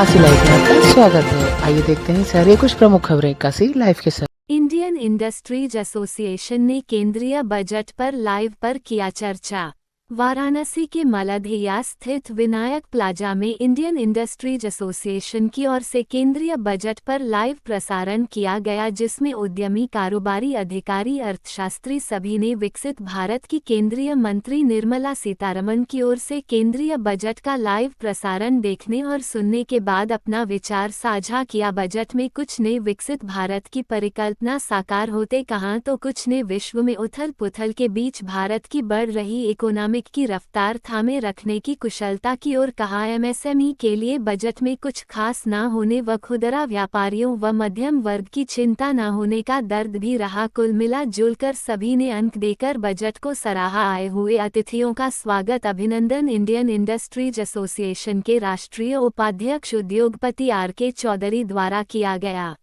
Kashi live में आपका स्वागत है। आइए देखते हैं सारे कुछ प्रमुख खबरें काशी लाइव के साथ। इंडियन इंडस्ट्रीज एसोसिएशन ने केंद्रीय बजट पर लाइव पर किया चर्चा। वाराणसी के मलधिया स्थित विनायक प्लाजा में इंडियन इंडस्ट्रीज एसोसिएशन की ओर से केंद्रीय बजट पर लाइव प्रसारण किया गया, जिसमें उद्यमी, कारोबारी, अधिकारी, अर्थशास्त्री सभी ने विकसित भारत की केंद्रीय मंत्री निर्मला सीतारमण की ओर से केंद्रीय बजट का लाइव प्रसारण देखने और सुनने के बाद अपना विचार साझा किया। बजट में कुछ ने विकसित भारत की परिकल्पना साकार होते कहा तो कुछ ने विश्व में उथल पुथल के बीच भारत की बढ़ रही इकोनॉमिक की रफ्तार थामे रखने की कुशलता की ओर कहा। एमएसएमई के लिए बजट में कुछ खास न होने व खुदरा व्यापारियों व मध्यम वर्ग की चिंता न होने का दर्द भी रहा। कुल मिला जुलकर सभी ने अंक देकर बजट को सराहा। आए हुए अतिथियों का स्वागत अभिनंदन इंडियन इंडस्ट्रीज एसोसिएशन के राष्ट्रीय उपाध्यक्ष उद्योगपति आर.के. चौधरी द्वारा किया गया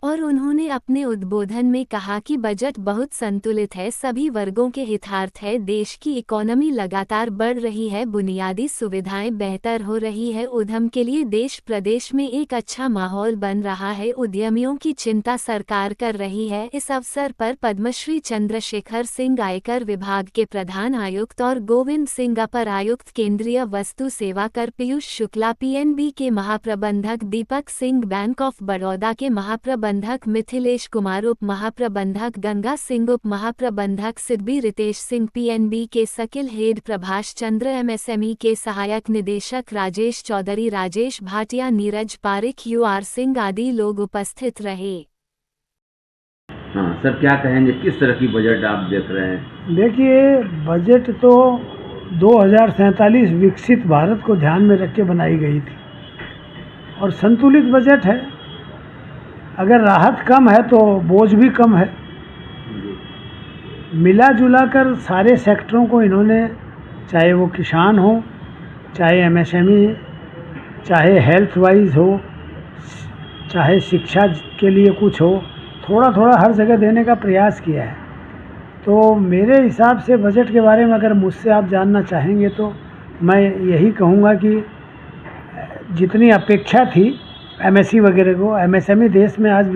और उन्होंने अपने उद्बोधन में कहा कि बजट बहुत संतुलित है, सभी वर्गों के हितार्थ है। देश की इकोनॉमी लगातार बढ़ रही है, बुनियादी सुविधाएं बेहतर हो रही है, उद्यम के लिए देश प्रदेश में एक अच्छा माहौल बन रहा है, उद्यमियों की चिंता सरकार कर रही है। इस अवसर पर पद्मश्री चंद्रशेखर सिंह आयकर विभाग के प्रधान आयुक्त और गोविंद सिंह अपर आयुक्त केंद्रीय वस्तु सेवा कर, पीयूष शुक्ला पीएनबी के महाप्रबंधक, दीपक सिंह बैंक ऑफ बड़ौदा के महाप्रबंधक मिथिलेश कुमार, उप महाप्रबंधक गंगा सिंह, उप महाप्रबंधक सिद्धि, रितेश सिंह पीएनबी के सकिल हेड, प्रभाष चंद्र एमएसएमई के सहायक निदेशक, राजेश चौधरी, राजेश भाटिया, नीरज पारिक, यूआर सिंह आदि लोग उपस्थित रहे। हाँ सर, क्या कहेंगे, किस तरह की बजट आप देख रहे हैं? देखिए, बजट तो 2047 विकसित भारत को ध्यान में रख के बनाई गई थी और संतुलित बजट है। अगर राहत कम है तो बोझ भी कम है। मिला जुला कर सारे सेक्टरों को इन्होंने, चाहे वो किसान हो, चाहे एमएसएमई, चाहे हेल्थ वाइज हो, चाहे शिक्षा के लिए कुछ हो, थोड़ा थोड़ा हर जगह देने का प्रयास किया है। तो मेरे हिसाब से बजट के बारे में अगर मुझसे आप जानना चाहेंगे तो मैं यही कहूँगा कि जितनी अपेक्षा थी एमएसई वगैरह को, एमएसएमई देश में आज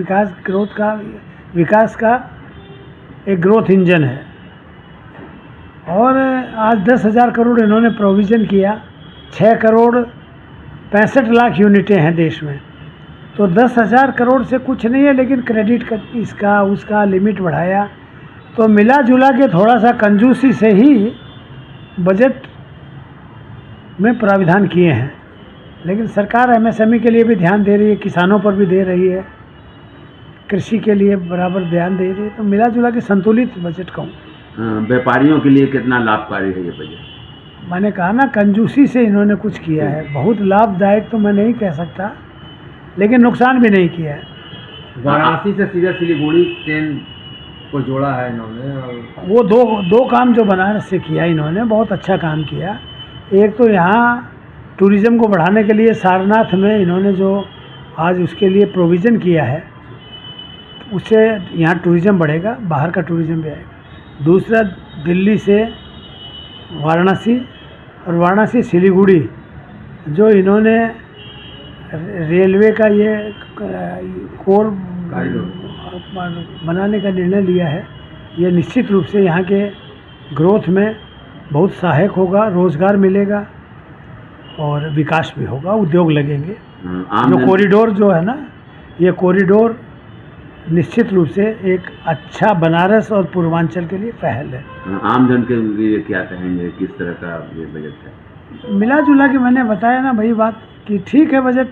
विकास का एक ग्रोथ इंजन है और आज 10,000 करोड़ इन्होंने प्रोविज़न किया। 6 करोड़ 65 लाख यूनिटें हैं देश में, तो 10,000 करोड़ से कुछ नहीं है, लेकिन क्रेडिट का इसका उसका लिमिट बढ़ाया। तो मिला जुला के थोड़ा सा कंजूसी से ही बजट में प्राविधान किए हैं, लेकिन सरकार एमएसएमई के लिए भी ध्यान दे रही है, किसानों पर भी दे रही है, कृषि के लिए बराबर ध्यान दे रही है। तो मिला जुला के संतुलित बजट कहूँ। व्यापारियों के लिए कितना लाभकारी है ये बजट? मैंने कहा ना, कंजूसी से इन्होंने कुछ किया है। बहुत लाभदायक तो मैं नहीं कह सकता, लेकिन नुकसान भी नहीं किया है। वाराणसी से सीधा सिलीगुड़ी ट्रेन को जोड़ा है इन्होंने, और वो दो काम जो बनारस से किया इन्होंने, बहुत अच्छा काम किया। एक तो यहाँ टूरिज़्म को बढ़ाने के लिए सारनाथ में इन्होंने जो आज उसके लिए प्रोविज़न किया है, उससे यहाँ टूरिज़्म बढ़ेगा, बाहर का टूरिज़्म भी आएगा। दूसरा, दिल्ली से वाराणसी और वाराणसी सिलीगुड़ी जो इन्होंने रेलवे का ये कोर बनाने का निर्णय लिया है, ये निश्चित रूप से यहाँ के ग्रोथ में बहुत सहायक होगा, रोज़गार मिलेगा और विकास भी होगा, उद्योग लगेंगे। जो कॉरिडोर जो है ना, ये कॉरिडोर निश्चित रूप से एक अच्छा बनारस और पूर्वांचल के लिए पहल है। आम जन के लिए क्या कहेंगे, किस तरह का ये बजट है? मिला जुला के मैंने बताया ना वही बात कि ठीक है, बजट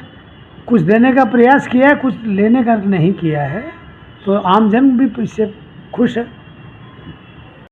कुछ देने का प्रयास किया है, कुछ लेने का नहीं किया है, तो आम जन भी इससे खुश है।